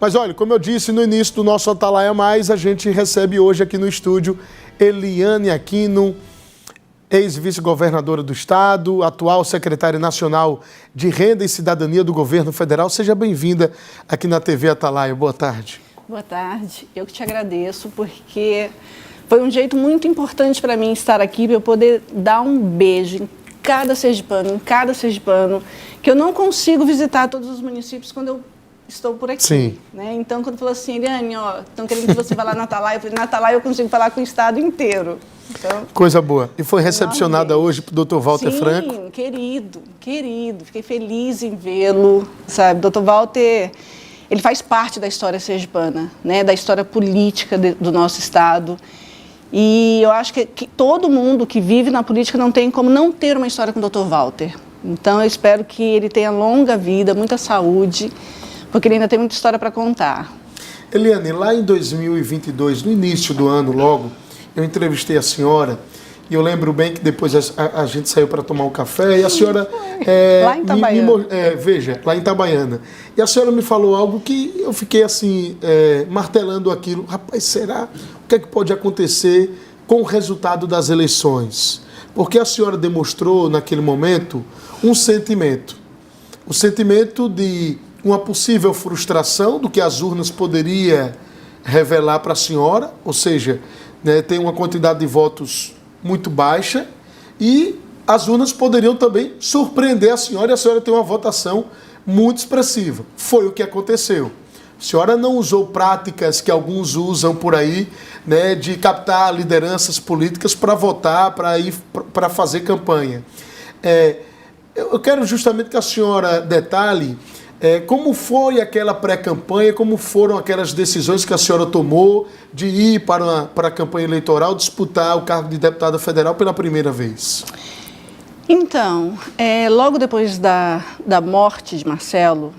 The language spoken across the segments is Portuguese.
Mas olha, como eu disse no início do nosso Atalaia Mais, a gente recebe hoje aqui no estúdio Eliane Aquino, ex-vice-governadora do Estado, atual secretária nacional de Renda e Cidadania do Governo Federal. Seja bem-vinda aqui na TV Atalaia. Boa tarde. Boa tarde. Eu que te agradeço, porque foi um jeito muito importante para mim estar aqui, para eu poder dar um beijo em cada sergipano, que eu não consigo visitar todos os municípios quando eu estou por aqui. Sim. Né? Então, quando falou assim, Eliane, estão querendo que você vá lá na Atalaia, eu falei, na Atalaia eu consigo falar com o Estado inteiro. Então, coisa boa. E foi recepcionada hoje pelo Dr. Walter Franco? Sim, querido. Fiquei feliz em vê-lo, sabe? Dr. Walter, ele faz parte da história sergipana, né? Da história política do nosso Estado. E eu acho que todo mundo que vive na política não tem como não ter uma história com o Dr. Walter. Então, eu espero que ele tenha longa vida, muita saúde, porque ele ainda tem muita história para contar. Eliane, lá em 2022, no início do ano logo, eu entrevistei a senhora e eu lembro bem que depois a gente saiu para tomar um café e a senhora... lá em Itabaiana. Lá em Itabaiana. E a senhora me falou algo que eu fiquei assim, martelando aquilo. Rapaz, será? O que é que pode acontecer com o resultado das eleições? Porque a senhora demonstrou naquele momento um sentimento. O sentimento de uma possível frustração do que as urnas poderia revelar para a senhora, ou seja, né, tem uma quantidade de votos muito baixa e as urnas poderiam também surpreender a senhora e a senhora ter uma votação muito expressiva. Foi o que aconteceu. A senhora não usou práticas que alguns usam por aí, né, de captar lideranças políticas para votar, para fazer campanha. Eu quero justamente que a senhora detalhe como foi aquela pré-campanha, como foram aquelas decisões que a senhora tomou de ir para a campanha eleitoral, disputar o cargo de deputada federal pela primeira vez? Então, logo depois da morte de Marcelo,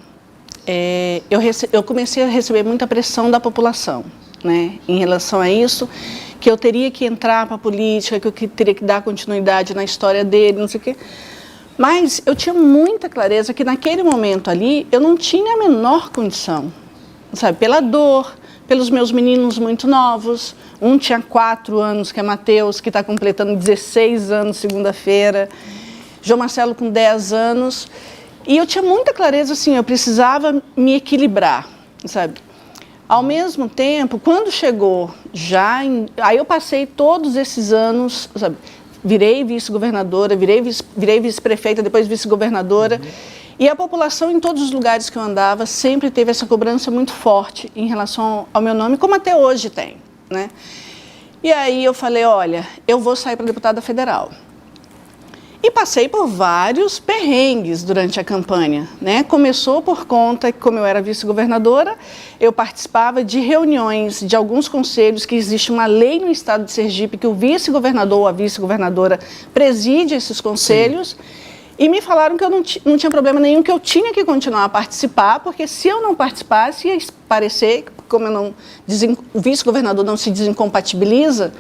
eu comecei a receber muita pressão da população, né, em relação a isso, que eu teria que entrar para a política, que eu teria que dar continuidade na história dele, não sei o quê. Mas eu tinha muita clareza que naquele momento ali eu não tinha a menor condição, sabe? Pela dor, pelos meus meninos muito novos. Um tinha 4 anos, que é Matheus, que está completando 16 anos segunda-feira. João Marcelo com 10 anos. E eu tinha muita clareza, assim, eu precisava me equilibrar, sabe? Ao mesmo tempo, quando chegou aí eu passei todos esses anos, sabe? Virei vice-governadora, virei vice-prefeita, depois vice-governadora. Uhum. E a população, em todos os lugares que eu andava, sempre teve essa cobrança muito forte em relação ao meu nome, como até hoje tem, né? E aí eu falei, olha, eu vou sair para deputada federal. E passei por vários perrengues durante a campanha, né? Começou por conta que, como eu era vice-governadora, eu participava de reuniões de alguns conselhos, que existe uma lei no estado de Sergipe que o vice-governador ou a vice-governadora preside esses conselhos. Sim. E me falaram que eu não tinha problema nenhum, que eu tinha que continuar a participar, porque se eu não participasse, ia parecer, como o vice-governador não se desincompatibiliza,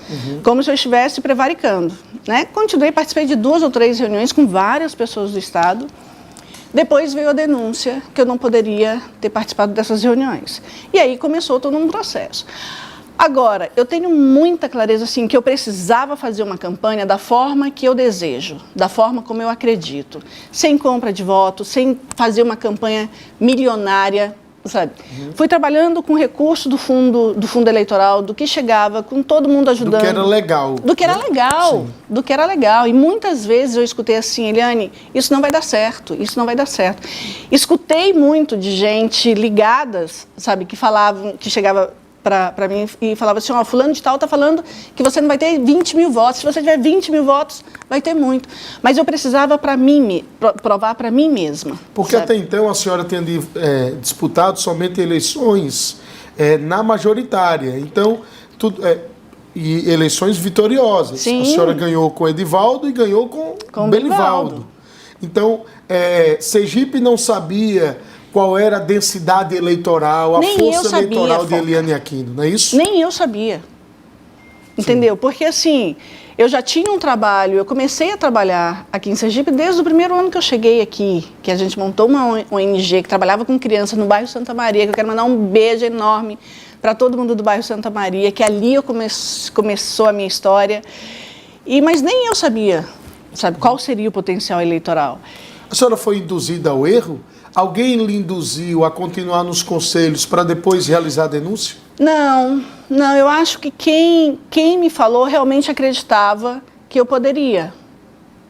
como se eu estivesse prevaricando. Né? Continuei, participei de 2 ou 3 reuniões com várias pessoas do Estado. Depois veio a denúncia que eu não poderia ter participado dessas reuniões. E aí começou todo um processo. Agora, eu tenho muita clareza, assim, que eu precisava fazer uma campanha da forma que eu desejo, da forma como eu acredito, sem compra de votos, sem fazer uma campanha milionária, sabe? Fui trabalhando com recurso do fundo eleitoral, do que chegava, com todo mundo ajudando. Do que era legal. Do que era legal, sim. Do que era legal. E muitas vezes eu escutei assim, Eliane, isso não vai dar certo, isso não vai dar certo. Escutei muito de gente ligadas, sabe, que falavam, que chegava para mim e falava assim, fulano de tal está falando que você não vai ter 20 mil votos, se você tiver 20 mil votos, vai ter muito. Mas eu precisava provar para mim mesma. Porque sabe? Até então a senhora tinha disputado somente eleições na majoritária, então, e eleições vitoriosas. Sim. A senhora ganhou com Edivaldo e ganhou com Belivaldo. Então, Sergipe não sabia qual era a densidade eleitoral, a força eleitoral de Eliane Aquino, não é isso? Nem eu sabia, entendeu? Porque assim, eu já tinha um trabalho, eu comecei a trabalhar aqui em Sergipe desde o primeiro ano que eu cheguei aqui, que a gente montou uma ONG que trabalhava com crianças no bairro Santa Maria, que eu quero mandar um beijo enorme para todo mundo do bairro Santa Maria, que ali começou a minha história. Mas nem eu sabia, sabe, qual seria o potencial eleitoral. A senhora foi induzida ao erro? Alguém lhe induziu a continuar nos conselhos para depois realizar a denúncia? Não, eu acho que quem me falou realmente acreditava que eu poderia,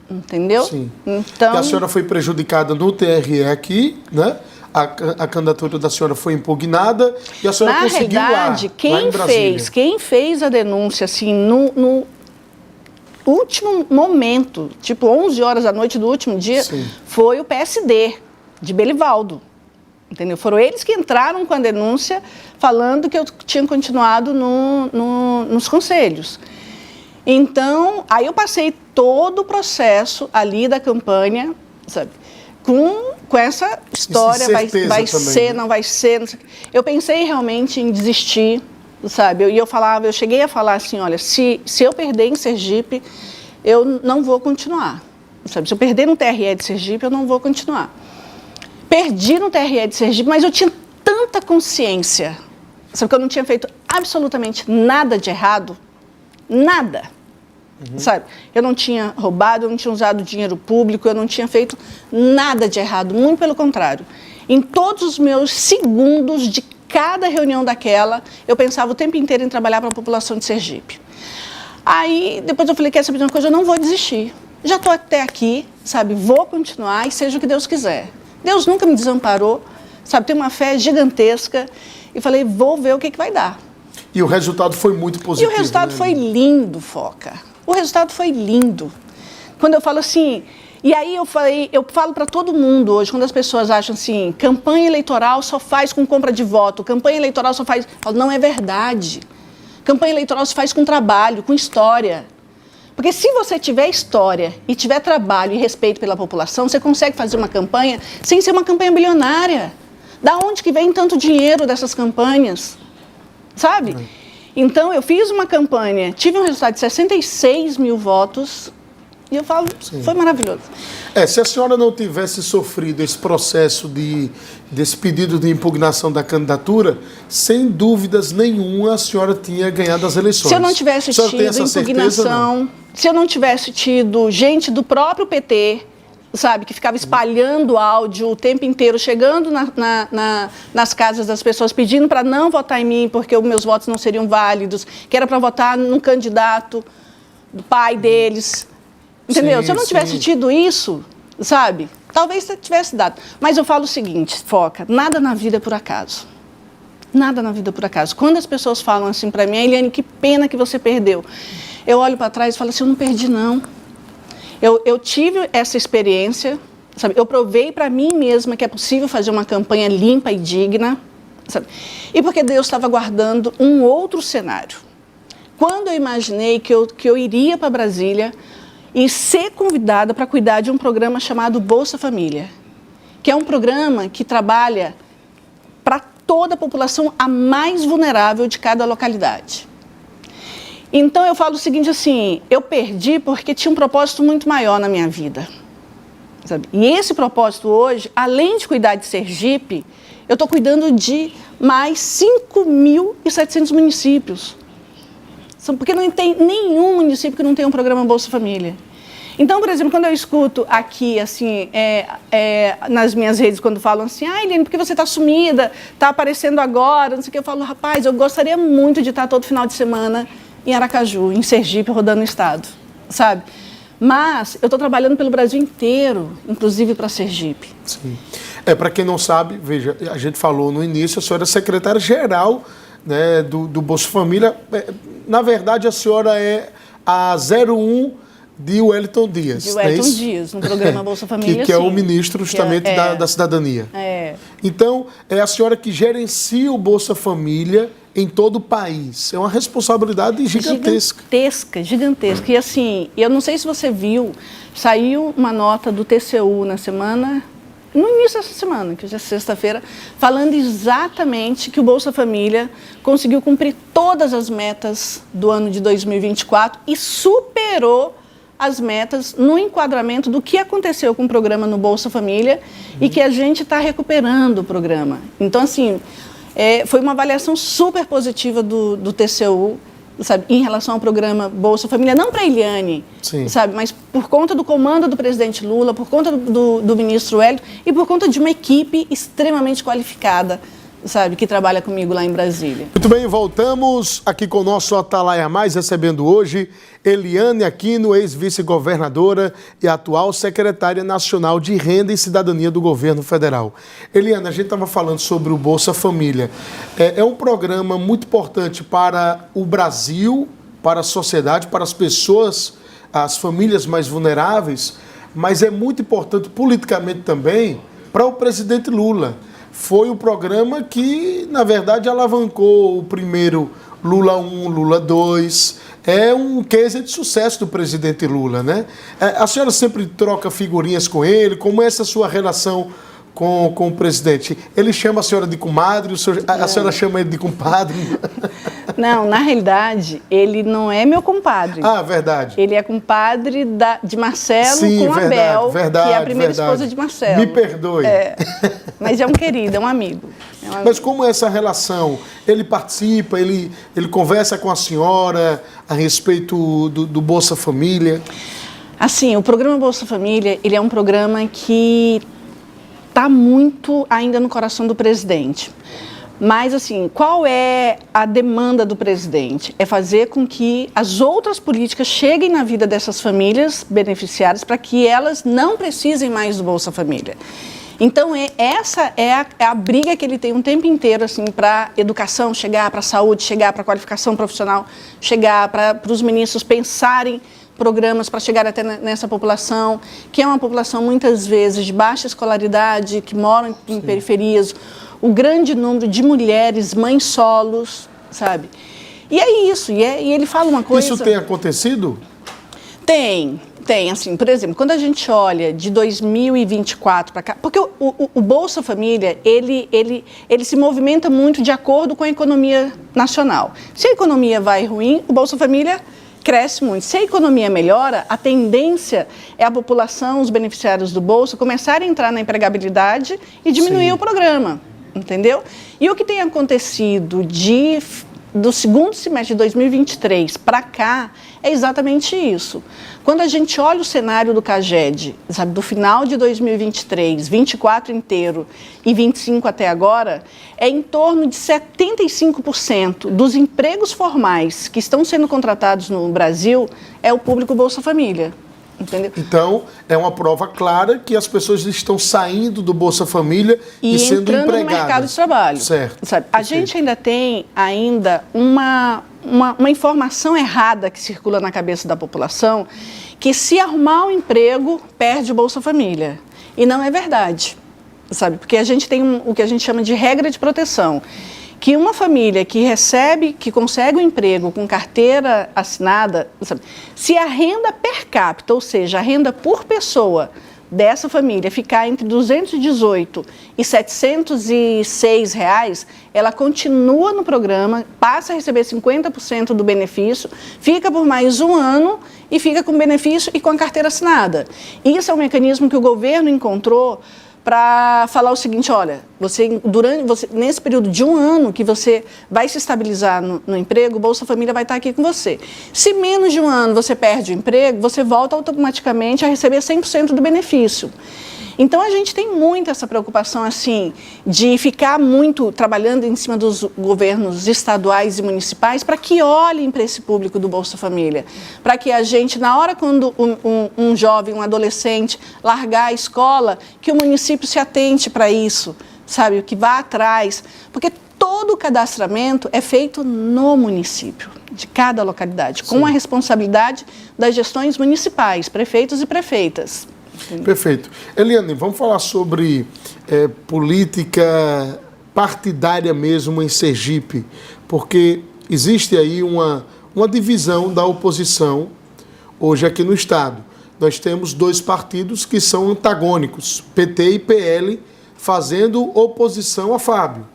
entendeu? Sim. Então, e a senhora foi prejudicada no TRE aqui, né? A candidatura da senhora foi impugnada e a senhora conseguiu realidade, lá em Brasília. Quem fez a denúncia assim no último momento, tipo 11 horas da noite do último dia, Sim. foi o PSD de Belivaldo. Entendeu? Foram eles que entraram com a denúncia falando que eu tinha continuado nos conselhos. Então, aí eu passei todo o processo ali da campanha, sabe, com essa história, vai também, ser, né? não vai ser. Não sei. Eu pensei realmente em desistir, sabe? E eu cheguei a falar assim, olha, se eu perder em Sergipe, eu não vou continuar. Sabe? Se eu perder no TRE de Sergipe, eu não vou continuar. Perdi no TRE de Sergipe, mas eu tinha tanta consciência, sabe, que eu não tinha feito absolutamente nada de errado, nada, sabe? Eu não tinha roubado, eu não tinha usado dinheiro público, eu não tinha feito nada de errado, muito pelo contrário. Em todos os meus segundos de cada reunião daquela, eu pensava o tempo inteiro em trabalhar para a população de Sergipe. Aí, depois eu falei, quer saber de uma coisa, eu não vou desistir. Já estou até aqui, sabe, vou continuar e seja o que Deus quiser. Deus nunca me desamparou, sabe, tenho uma fé gigantesca e falei, vou ver o que vai dar. E o resultado foi muito positivo. E o resultado, né, foi lindo, Foca. O resultado foi lindo. Quando eu falo assim, e aí eu falo para todo mundo hoje, quando as pessoas acham assim, campanha eleitoral só faz com compra de voto, campanha eleitoral só faz... Eu falo, não é verdade. Campanha eleitoral se faz com trabalho, com história. Porque se você tiver história e tiver trabalho e respeito pela população, você consegue fazer uma campanha sem ser uma campanha bilionária. Da onde que vem tanto dinheiro dessas campanhas? Sabe? Então, eu fiz uma campanha, tive um resultado de 66 mil votos e eu falo, sim, foi maravilhoso. Se a senhora não tivesse sofrido esse processo desse pedido de impugnação da candidatura, sem dúvidas nenhuma a senhora tinha ganhado as eleições. Se eu não tivesse tido impugnação, se eu não tivesse tido gente do próprio PT, sabe, que ficava espalhando áudio o tempo inteiro, chegando nas casas das pessoas, pedindo para não votar em mim, porque os meus votos não seriam válidos, que era para votar num candidato do pai deles, entendeu? Sim, se eu não tivesse tido isso, sabe, talvez tivesse dado. Mas eu falo o seguinte, Foca, nada na vida é por acaso. Nada na vida é por acaso. Quando as pessoas falam assim para mim, Eliane, que pena que você perdeu. Eu olho para trás e falo assim, eu não perdi não. Eu tive essa experiência, sabe? Eu provei para mim mesma que é possível fazer uma campanha limpa e digna, sabe? E porque Deus estava guardando um outro cenário. Quando eu imaginei que eu iria para Brasília e ser convidada para cuidar de um programa chamado Bolsa Família, que é um programa que trabalha para toda a população a mais vulnerável de cada localidade. Então, eu falo o seguinte, assim, eu perdi porque tinha um propósito muito maior na minha vida. Sabe? E esse propósito hoje, além de cuidar de Sergipe, eu estou cuidando de mais 5.700 municípios. Porque não tem nenhum município que não tenha um programa Bolsa Família. Então, por exemplo, quando eu escuto aqui, assim, nas minhas redes, quando falam assim, Eliane, por que você está sumida, está aparecendo agora, não sei o que, eu falo, rapaz, eu gostaria muito de estar todo final de semana em Aracaju, em Sergipe, rodando o estado, sabe? Mas eu estou trabalhando pelo Brasil inteiro, inclusive para Sergipe. Sim. Para quem não sabe, veja, a gente falou no início, a senhora é secretária-geral, né, do Bolsa Família. Na verdade, a senhora é a 01 de Wellington Dias. De Wellington Dias, no programa Bolsa Família, que é o ministro justamente da Cidadania. Então, é a senhora que gerencia o Bolsa Família em todo o país. É uma responsabilidade gigantesca. Gigantesca. E assim, eu não sei se você viu, saiu uma nota do TCU na semana no início dessa semana, que hoje é sexta-feira, falando exatamente que o Bolsa Família conseguiu cumprir todas as metas do ano de 2024 e superou as metas no enquadramento do que aconteceu com o programa no Bolsa Família e que a gente está recuperando o programa. Então, assim, foi uma avaliação super positiva do TCU, sabe, em relação ao programa Bolsa Família, não para a Eliane, sabe, mas por conta do comando do presidente Lula, por conta do ministro Wellington e por conta de uma equipe extremamente qualificada, sabe, que trabalha comigo lá em Brasília. Muito bem, voltamos aqui com o nosso Atalaia Mais, recebendo hoje Eliane Aquino, ex-vice-governadora e atual secretária nacional de Renda e Cidadania do Governo Federal. Eliane, a gente estava falando sobre o Bolsa Família. É um programa muito importante para o Brasil, para a sociedade, para as pessoas, as famílias mais vulneráveis, mas é muito importante politicamente também para o presidente Lula. Foi o programa que, na verdade, alavancou o primeiro Lula 1, Lula 2. É um case de sucesso do presidente Lula, né? A senhora sempre troca figurinhas com ele. Como é essa sua relação com o presidente? Ele chama a senhora de comadre, a senhora chama ele de compadre? Não, na realidade, ele não é meu compadre. Ah, verdade. Ele é compadre de Marcelo. Sim, com verdade, Abel, verdade, que é a primeira verdade. esposa de Marcelo. Me perdoe. Mas é um querido, é um amigo. Mas como é essa relação? Ele participa, ele conversa com a senhora a respeito do Bolsa Família? Assim, o programa Bolsa Família, ele é um programa que está muito ainda no coração do presidente. Mas, assim, qual é a demanda do presidente? É fazer com que as outras políticas cheguem na vida dessas famílias beneficiárias para que elas não precisem mais do Bolsa Família. Então, essa é a briga que ele tem um tempo inteiro, assim, para educação chegar, para saúde chegar, para qualificação profissional chegar, para os ministros pensarem programas para chegar até nessa população, que é uma população muitas vezes de baixa escolaridade, que moram em periferias, o grande número de mulheres, mães solos, sabe? E é isso, e ele fala uma coisa... Isso tem acontecido? Tem, assim, por exemplo, quando a gente olha de 2024 para cá, porque o Bolsa Família, ele se movimenta muito de acordo com a economia nacional. Se a economia vai ruim, o Bolsa Família cresce muito. Se a economia melhora, a tendência é a população, os beneficiários do Bolsa, começarem a entrar na empregabilidade e diminuir o programa, entendeu? E o que tem acontecido do segundo semestre de 2023 para cá é exatamente isso. Quando a gente olha o cenário do CAGED, sabe, do final de 2023, 24 inteiro e 25 até agora, é em torno de 75% dos empregos formais que estão sendo contratados no Brasil é o público Bolsa Família. Entendeu? Então, é uma prova clara que as pessoas estão saindo do Bolsa Família e sendo empregadas. Entrando no mercado de trabalho. Certo. Sabe? A gente ainda tem uma informação errada que circula na cabeça da população, que se arrumar um emprego, perde o Bolsa Família. E não é verdade, sabe? Porque a gente tem o que a gente chama de regra de proteção, que uma família que consegue um emprego com carteira assinada, sabe, se a renda per capita, ou seja, a renda por pessoa dessa família ficar entre 218 e 706 reais, ela continua no programa, passa a receber 50% do benefício, fica por mais um ano e fica com benefício e com a carteira assinada. Isso é um mecanismo que o governo encontrou para falar o seguinte: olha, nesse período de um ano que você vai se estabilizar no emprego, o Bolsa Família vai estar aqui com você. Se menos de um ano você perde o emprego, você volta automaticamente a receber 100% do benefício. Então, a gente tem muito essa preocupação, assim, de ficar muito trabalhando em cima dos governos estaduais e municipais para que olhem para esse público do Bolsa Família. Para que a gente, na hora quando um jovem, um adolescente, largar a escola, que o município se atente para isso, sabe? Que vá atrás. Porque todo o cadastramento é feito no município, de cada localidade, com a responsabilidade das gestões municipais, prefeitos e prefeitas. Perfeito. Eliane, vamos falar sobre política partidária mesmo em Sergipe, porque existe aí uma divisão da oposição hoje aqui no Estado. nós temos dois partidos que são antagônicos, PT e PL, fazendo oposição a Fábio.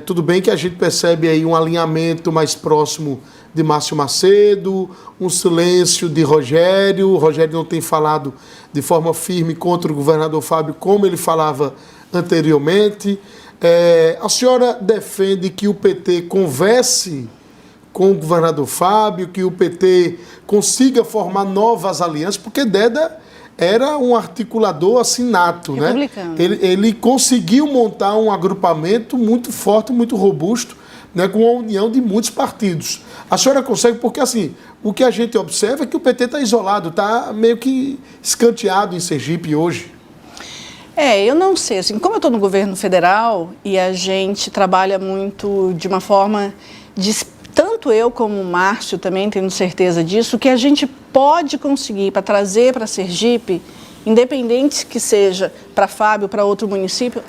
Tudo bem que a gente percebe aí um alinhamento mais próximo de Márcio Macedo, um silêncio de Rogério. O Rogério não tem falado de forma firme contra o governador Fábio como ele falava anteriormente. A senhora defende que o PT converse com o governador Fábio, que o PT consiga formar novas alianças, porque Deda era um articulador assim nato, né? Ele conseguiu montar um agrupamento muito forte, muito robusto, né, com a união de muitos partidos. A senhora consegue, porque assim, o que a gente observa é que o PT está isolado, está meio que escanteado em Sergipe hoje. Eu não sei, assim, como eu estou no governo federal e a gente trabalha muito de uma forma tanto eu como o Márcio também tenho certeza disso, que a gente pode conseguir para trazer para Sergipe, independente que seja para Fábio, para outro município,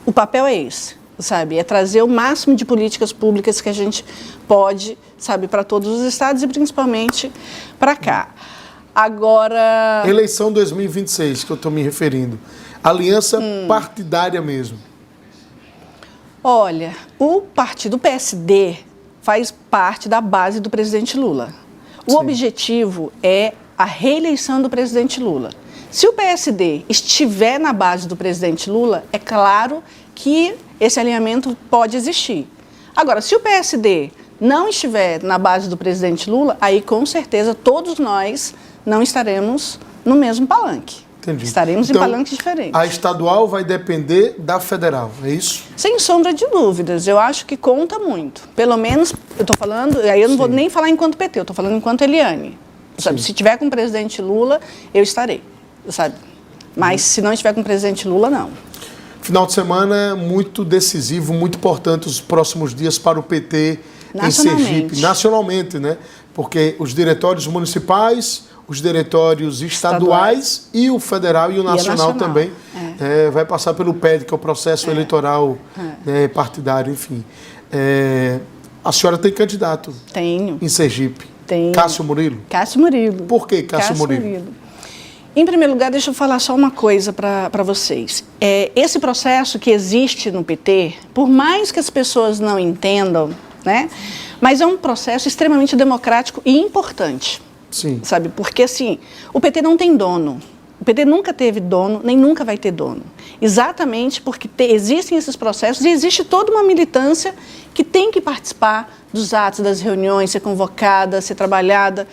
o papel é esse, sabe? É trazer o máximo de políticas públicas que a gente pode, sabe, para todos os estados e principalmente para cá. Agora... Eleição 2026, que eu estou me referindo. Aliança partidária mesmo. Olha, o partido PSD faz parte da base do presidente Lula. O objetivo é a reeleição do presidente Lula. Se o PSD estiver na base do presidente Lula, é claro que esse alinhamento pode existir. Agora, se o PSD não estiver na base do presidente Lula, aí com certeza todos nós não estaremos no mesmo palanque. Entendi. Estaremos em palanques diferentes. A estadual vai depender da federal, é isso? Sem sombra de dúvidas, eu acho que conta muito. Pelo menos, eu estou falando, aí eu não vou nem falar enquanto PT, eu estou falando enquanto Eliane. Sabe? Se tiver com o presidente Lula, eu estarei, sabe? Mas se não estiver com o presidente Lula, não. Final de semana muito decisivo, muito importante os próximos dias para o PT em Sergipe, nacionalmente, né? Porque os diretórios municipais, os diretórios estaduais e o federal e o nacional também vai passar pelo PED, que é o processo eleitoral partidário, enfim. A senhora tem candidato? Tenho. Em Sergipe? Tenho. Cássio Murilo? Cássio Murilo. Por que Cássio Murilo? Em primeiro lugar, deixa eu falar só uma coisa para vocês. Esse processo que existe no PT, por mais que as pessoas não entendam, né, mas é um processo extremamente democrático e importante. Sim. Sabe? Porque, assim, o PT não tem dono. O PT nunca teve dono, nem nunca vai ter dono. Exatamente porque existem esses processos e existe toda uma militância que tem que participar dos atos, das reuniões, ser convocada, ser trabalhada.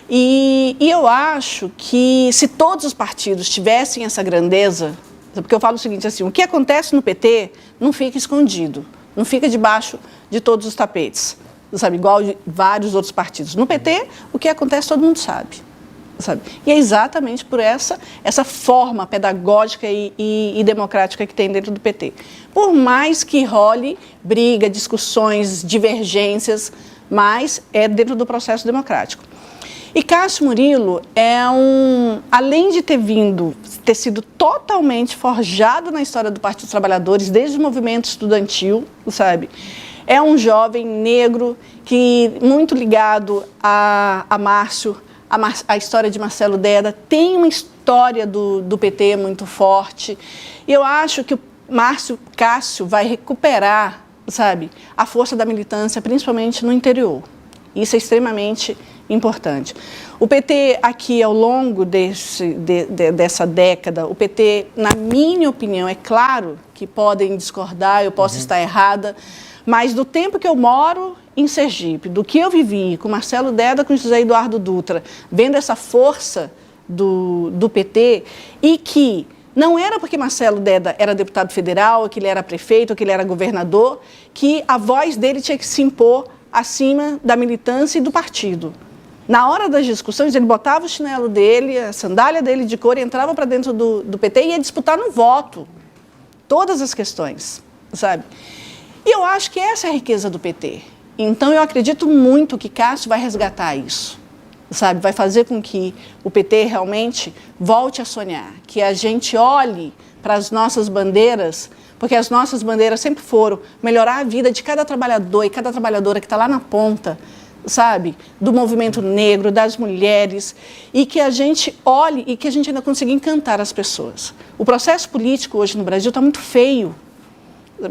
E eu acho que se todos os partidos tivessem essa grandeza, porque eu falo o seguinte, assim, o que acontece no PT não fica escondido, não fica debaixo de todos os tapetes. Sabe, igual de vários outros partidos. No PT, o que acontece todo mundo sabe. E é exatamente por essa forma pedagógica e democrática que tem dentro do PT. Por mais que role briga, discussões, divergências, mas é dentro do processo democrático. E Cássio Murilo além de ter sido totalmente forjado na história do Partido dos Trabalhadores, desde o movimento estudantil, sabe? É um jovem negro que, muito ligado a Márcio, a história de Marcelo Deda, tem uma história do PT muito forte. E eu acho que o Cássio vai recuperar, sabe, a força da militância, principalmente no interior. Isso é extremamente importante. O PT aqui, ao longo dessa década, o PT, na minha opinião, é claro que podem discordar, eu posso estar errada, mas do tempo que eu moro em Sergipe, do que eu vivi com Marcelo Deda, com José Eduardo Dutra, vendo essa força do PT, e que não era porque Marcelo Deda era deputado federal, que ele era prefeito, que ele era governador, que a voz dele tinha que se impor acima da militância e do partido. Na hora das discussões, ele botava o chinelo dele, a sandália dele de couro, e entrava para dentro do PT e ia disputar no voto todas as questões, sabe? E eu acho que essa é a riqueza do PT. Então, eu acredito muito que Cássio vai resgatar isso, sabe? Vai fazer com que o PT realmente volte a sonhar, que a gente olhe para as nossas bandeiras, porque as nossas bandeiras sempre foram melhorar a vida de cada trabalhador e cada trabalhadora que está lá na ponta, sabe, do movimento negro, das mulheres, e que a gente olhe e que a gente ainda consiga encantar as pessoas. O processo político hoje no Brasil está muito feio.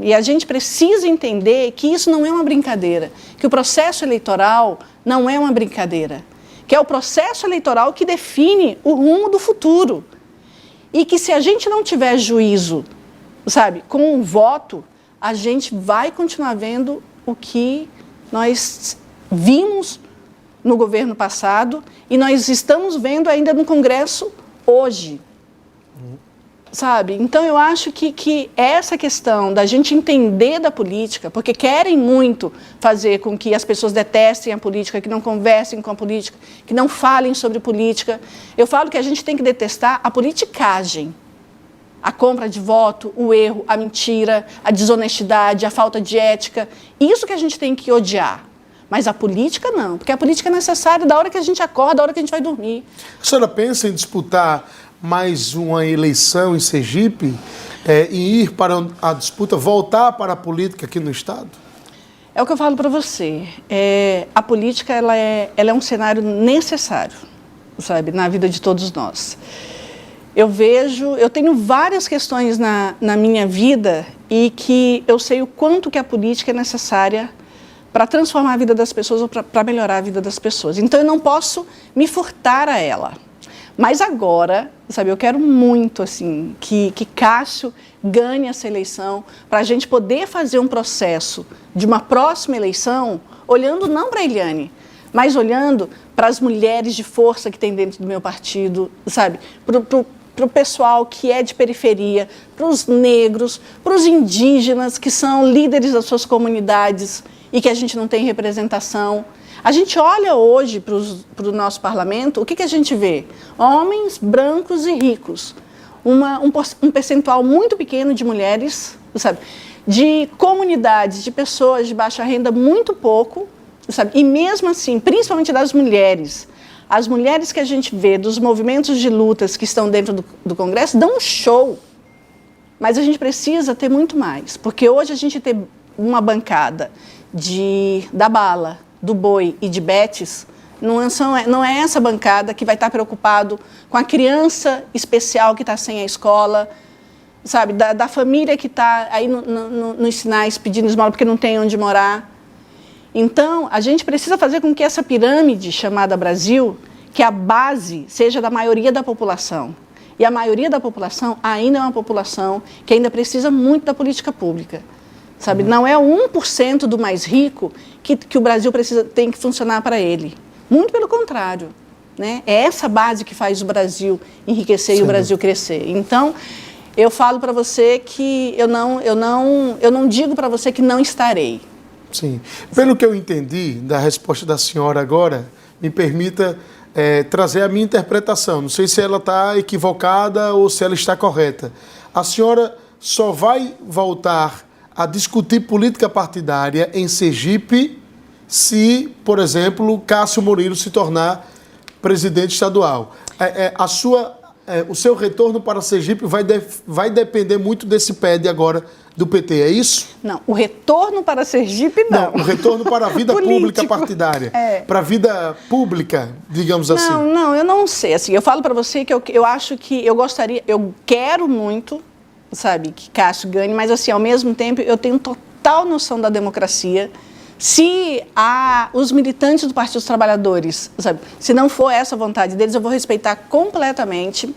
E a gente precisa entender que isso não é uma brincadeira, que o processo eleitoral não é uma brincadeira, que é o processo eleitoral que define o rumo do futuro. E que se a gente não tiver juízo, sabe, com o voto, a gente vai continuar vendo o que nós vimos no governo passado e nós estamos vendo ainda no Congresso hoje. Sabe? Então, eu acho que essa questão da gente entender da política, porque querem muito fazer com que as pessoas detestem a política, que não conversem com a política, que não falem sobre política. Eu falo que a gente tem que detestar a politicagem, a compra de voto, o erro, a mentira, a desonestidade, a falta de ética. Isso que a gente tem que odiar. Mas a política não, porque a política é necessária da hora que a gente acorda, da hora que a gente vai dormir. A senhora pensa em disputar mais uma eleição em Sergipe e ir para a disputa, voltar para a política aqui no Estado? É o que eu falo para você. A política ela é um cenário necessário, sabe, na vida de todos nós. Eu tenho várias questões na minha vida e que eu sei o quanto que a política é necessária para transformar a vida das pessoas ou para melhorar a vida das pessoas. Então, eu não posso me furtar a ela. Mas agora, sabe, eu quero muito assim, que Cássio ganhe essa eleição para a gente poder fazer um processo de uma próxima eleição, olhando não para a Eliane, mas olhando para as mulheres de força que tem dentro do meu partido, sabe, para o pessoal que é de periferia, para os negros, para os indígenas que são líderes das suas comunidades e que a gente não tem representação. A gente olha hoje para o nosso parlamento, o que a gente vê? Homens brancos e ricos, um percentual muito pequeno de mulheres, sabe? De comunidades, de pessoas de baixa renda, muito pouco, sabe? E mesmo assim, principalmente das mulheres, as mulheres que a gente vê dos movimentos de lutas que estão dentro do Congresso dão um show, mas a gente precisa ter muito mais, porque hoje a gente tem uma bancada da Bala, do Boi e de Betes, não é essa bancada que vai estar preocupado com a criança especial que está sem a escola, sabe, da família que está aí nos sinais pedindo esmola porque não tem onde morar. Então, a gente precisa fazer com que essa pirâmide chamada Brasil, que a base seja da maioria da população. E a maioria da população ainda é uma população que ainda precisa muito da política pública. Sabe? Não é o 1% do mais rico que o Brasil tem que funcionar para ele. Muito pelo contrário. Né? É essa base que faz o Brasil enriquecer. Sim. E o Brasil crescer. Então, eu falo para você que eu não digo para você que não estarei. Sim. Pelo que eu entendi da resposta da senhora agora, me permita trazer a minha interpretação. Não sei se ela está equivocada ou se ela está correta. A senhora só vai voltar a discutir política partidária em Sergipe se, por exemplo, Cássio Murilo se tornar presidente estadual. O seu retorno para Sergipe vai depender muito desse PED agora do PT, é isso? Não, o retorno para Sergipe não. Não, o retorno para a vida pública partidária, para a vida pública, digamos assim. Não, eu não sei. Assim, eu falo para você que eu acho que eu quero muito, sabe, que Cássio ganhe, mas assim, ao mesmo tempo eu tenho total noção da democracia. Se os militantes do Partido dos Trabalhadores, sabe, se não for essa a vontade deles, eu vou respeitar completamente.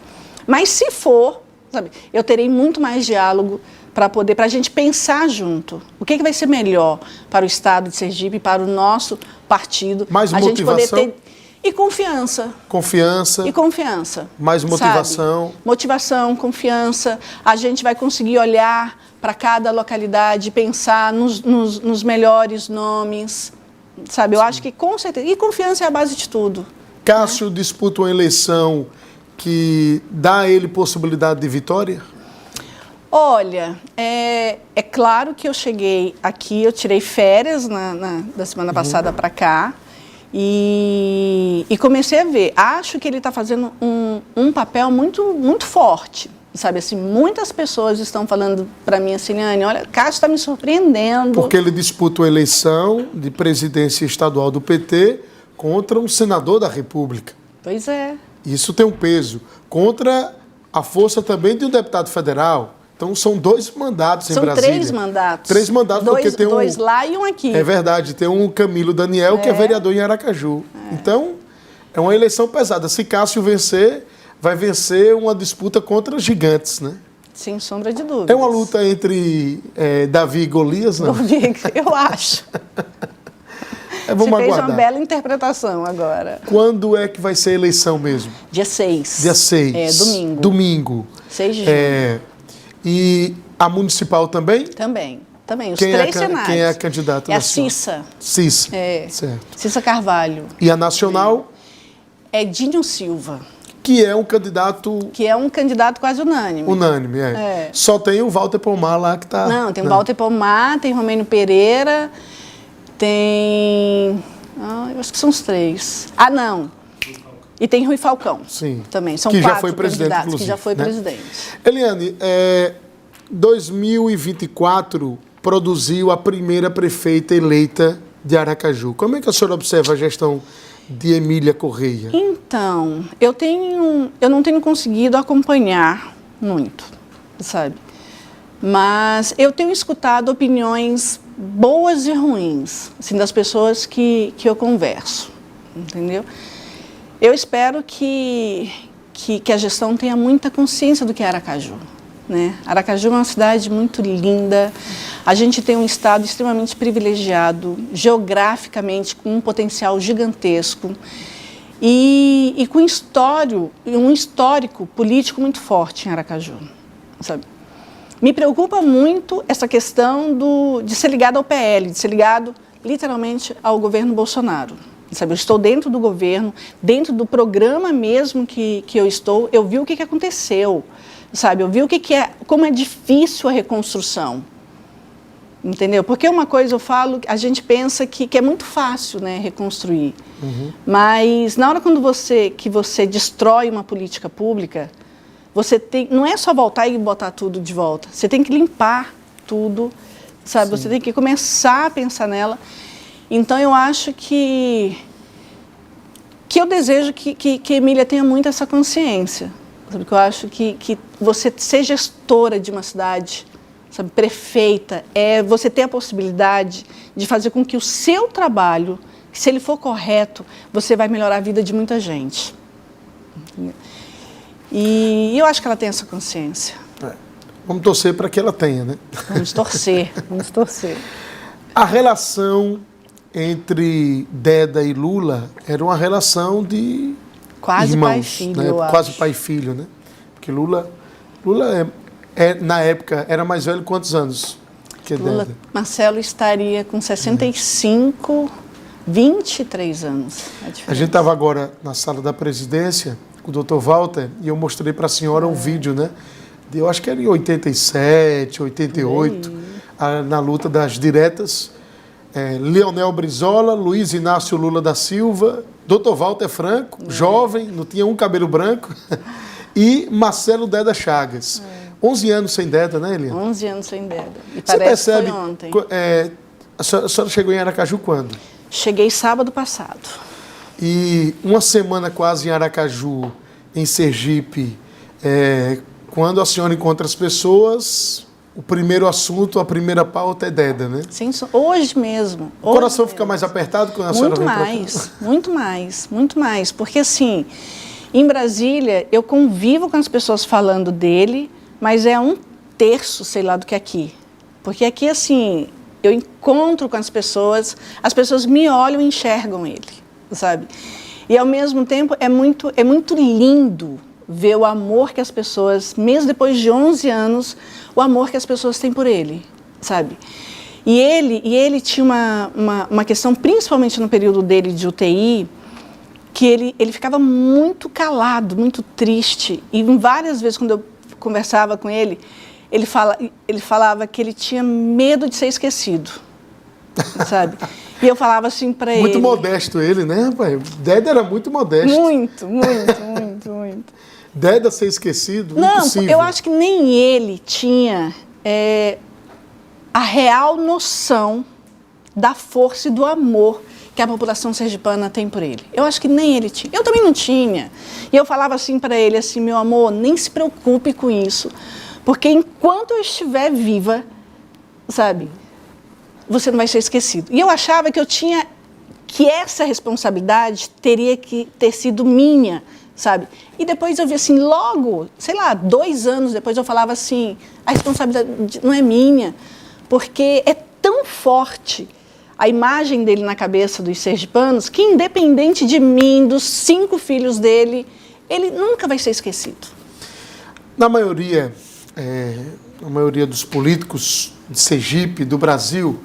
Mas se for, sabe, eu terei muito mais diálogo para a gente pensar junto. O que vai ser melhor para o Estado de Sergipe, para o nosso partido. Mais motivação? Gente poder ter... E confiança. Confiança. E confiança. Mais motivação. Sabe? Motivação, confiança. A gente vai conseguir olhar para cada localidade, pensar nos melhores nomes. Sabe? Eu acho que com certeza. E confiança é a base de tudo. Cássio disputa uma eleição que dá a ele possibilidade de vitória? Olha, é claro que eu cheguei aqui, eu tirei férias da semana passada para cá. E comecei a ver, acho que ele está fazendo um papel muito, muito forte, sabe, assim, muitas pessoas estão falando para mim assim, Liane, olha, Cássio está me surpreendendo. Porque ele disputa a eleição de presidência estadual do PT contra um senador da República. Pois é. Isso tem um peso. Contra a força também de um deputado federal. Então, são 2 mandatos em Brasília. São 3 mandatos. 3 mandatos, porque tem 2 lá e um aqui. É verdade, tem um Camilo Daniel, que é vereador em Aracaju. Então, é uma eleição pesada. Se Cássio vencer, vai vencer uma disputa contra gigantes, né? Sem sombra de dúvida. É uma luta entre Davi e Golias, não? Eu acho. Vamos Você fez aguardar. uma bela interpretação agora. Quando é que vai ser a eleição mesmo? Dia 6. Dia 6. É, domingo. Domingo. 6 de junho. E a municipal também? Também. Os Quem 3 cenários. Quem é a candidata? É a nacional? Cissa. Cissa. É. Certo. Cissa Carvalho. E a nacional? É Dinho Silva. Que é um candidato... Que é um candidato quase unânime. Unânime, É. Só tem o Walter Pomar lá que está... Não, tem o Walter Pomar, tem Romênio Pereira, tem... eu acho que são os 3. Ah, não. E tem Rui Falcão. Sim. Também. São que 4 já foi presidente, candidatos inclusive, que já foi né? presidente. Eliane, 2024 produziu a primeira prefeita eleita de Aracaju. Como é que a senhora observa a gestão de Emília Correia? Então, eu não tenho conseguido acompanhar muito, sabe? Mas eu tenho escutado opiniões boas e ruins, assim, das pessoas que eu converso, entendeu? Eu espero que a gestão tenha muita consciência do que é Aracaju, né? Aracaju é uma cidade muito linda, a gente tem um estado extremamente privilegiado, geograficamente, com um potencial gigantesco e com um histórico político muito forte em Aracaju, sabe? Me preocupa muito essa questão de ser ligado ao PL, de ser ligado literalmente ao governo Bolsonaro. Sabe, eu estou dentro do governo, dentro do programa mesmo que eu estou, eu vi o que aconteceu, sabe? Eu vi como é difícil a reconstrução, entendeu? Porque uma coisa eu falo, a gente pensa que é muito fácil, né, reconstruir, mas na hora quando você destrói uma política pública, não é só voltar e botar tudo de volta, você tem que limpar tudo, sabe? Sim. Você tem que começar a pensar nela. Então, eu acho que eu desejo que Emília tenha muito essa consciência. Sabe? Que eu acho que você ser gestora de uma cidade, sabe, prefeita, você ter a possibilidade de fazer com que o seu trabalho, se ele for correto, você vai melhorar a vida de muita gente. E eu acho que ela tem essa consciência. Vamos torcer para que ela tenha, né? Vamos torcer. A relação entre Deda e Lula era uma relação de quase irmãos, pai e filho, né? eu Quase acho. pai e filho, né? Porque Lula na época, era mais velho quantos anos que Lula, Deda? Marcelo estaria com 65, 23 anos. A gente estava agora na sala da presidência com o doutor Walter e eu mostrei para a senhora um vídeo, né? Eu acho que era em 87, 88, na luta das diretas. Leonel Brizola, Luiz Inácio Lula da Silva, Dr. Walter Franco, jovem, não tinha um cabelo branco, e Marcelo Deda Chagas. 11 anos sem Deda, né, Eliane? 11 anos sem Deda. E Você parece percebe, que foi ontem. A senhora chegou em Aracaju quando? Cheguei sábado passado. E uma semana quase em Aracaju, em Sergipe, quando a senhora encontra as pessoas, o primeiro assunto, a primeira pauta é Deda, né? Sim, hoje mesmo. O coração fica mais apertado quando a senhora vem para cá? Muito mais. Porque, assim, em Brasília, eu convivo com as pessoas falando dele, mas é 1/3, sei lá, do que aqui. Porque aqui, assim, eu encontro com as pessoas me olham e enxergam ele, sabe? E, ao mesmo tempo, é muito lindo ver o amor que as pessoas, mesmo depois de 11 anos, o amor que as pessoas têm por ele, sabe? E ele tinha uma questão, principalmente no período dele de UTI, que ele ficava muito calado, muito triste. E várias vezes, quando eu conversava com ele, ele falava que ele tinha medo de ser esquecido, sabe? E eu falava assim para ele... Muito modesto ele, né, rapaz? Deda era muito modesto. Muito. Deda ser esquecido? Não, impossível. eu acho que nem ele tinha a real noção da força e do amor que a população sergipana tem por ele. Eu acho que nem ele tinha. Eu também não tinha. E eu falava assim para ele, assim, meu amor, nem se preocupe com isso, porque enquanto eu estiver viva, sabe, você não vai ser esquecido. E eu achava que essa responsabilidade teria que ter sido minha, sabe? E depois eu vi assim, logo, sei lá, 2 anos depois eu falava assim, a responsabilidade não é minha, porque é tão forte a imagem dele na cabeça dos sergipanos que, independente de mim, dos 5 filhos dele, ele nunca vai ser esquecido. Na maioria dos políticos de Sergipe, do Brasil,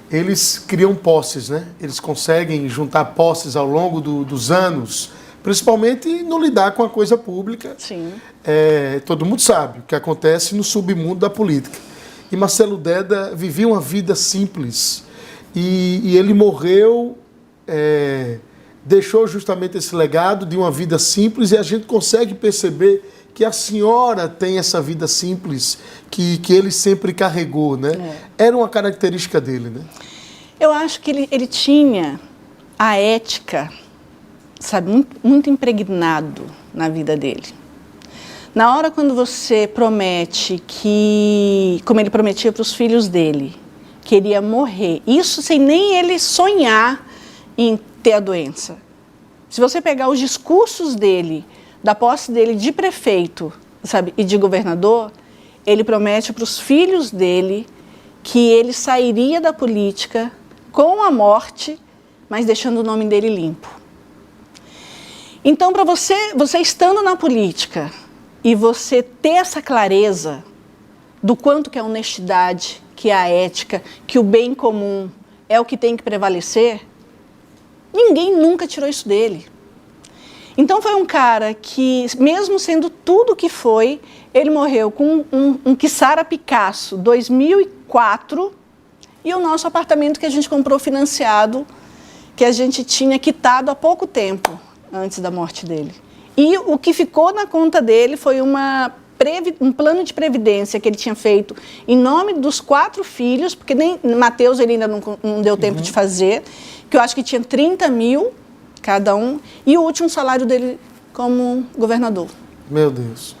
eles criam posses, né? Eles conseguem juntar posses ao longo dos anos, principalmente no lidar com a coisa pública. Sim. Todo mundo sabe o que acontece no submundo da política. E Marcelo Deda vivia uma vida simples. E ele morreu, deixou justamente esse legado de uma vida simples, e a gente consegue perceber que a senhora tem essa vida simples que ele sempre carregou, né? Era uma característica dele, né? Eu acho que ele tinha a ética, sabe, muito, muito impregnado na vida dele. Na hora quando você promete como ele prometia para os filhos dele, queria morrer, isso sem nem ele sonhar em ter a doença. Se você pegar os discursos dele, da posse dele de prefeito, sabe, e de governador, ele promete para os filhos dele que ele sairia da política com a morte, mas deixando o nome dele limpo. Então, para você estando na política e você ter essa clareza do quanto que a honestidade, que a ética, que o bem comum é o que tem que prevalecer, ninguém nunca tirou isso dele. Então foi um cara que, mesmo sendo tudo o que foi, ele morreu com um Kissara Picasso 2004 e o nosso apartamento que a gente comprou financiado, que a gente tinha quitado há pouco tempo antes da morte dele. E o que ficou na conta dele foi um plano de previdência que ele tinha feito em nome dos 4 filhos, porque nem Mateus ele ainda não deu tempo de fazer, que eu acho que tinha 30 mil cada um, e o último salário dele como governador. Meu Deus.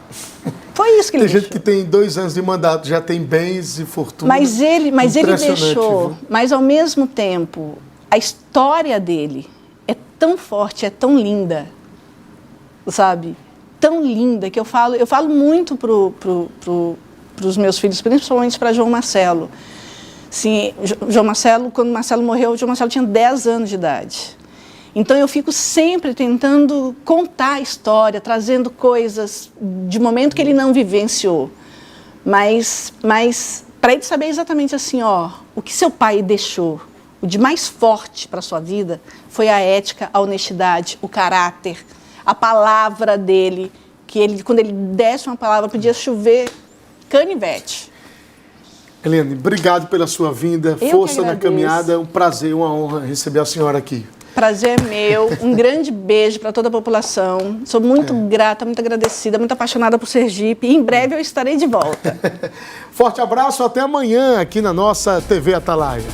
Foi isso que ele deixou. Tem gente que tem 2 anos de mandato, já tem bens e fortuna. Mas ele deixou, viu? mas ao mesmo tempo, a história dele é tão forte, é tão linda, sabe? Tão linda que eu falo muito pros meus filhos, principalmente para João Marcelo. Sim, João Marcelo, quando Marcelo morreu, João Marcelo tinha 10 anos de idade. Então eu fico sempre tentando contar a história, trazendo coisas de momento que ele não vivenciou. Mas para ele saber exatamente assim, o que seu pai deixou, o de mais forte para a sua vida, foi a ética, a honestidade, o caráter, a palavra dele, que ele, quando ele desse uma palavra, podia chover canivete. Eliane, obrigado pela sua vinda, força na caminhada, um prazer, uma honra receber a senhora aqui. Prazer é meu, um grande beijo para toda a população. Sou muito grata, muito agradecida, muito apaixonada por Sergipe. E em breve eu estarei de volta. Forte abraço, até amanhã aqui na nossa TV Atalaia.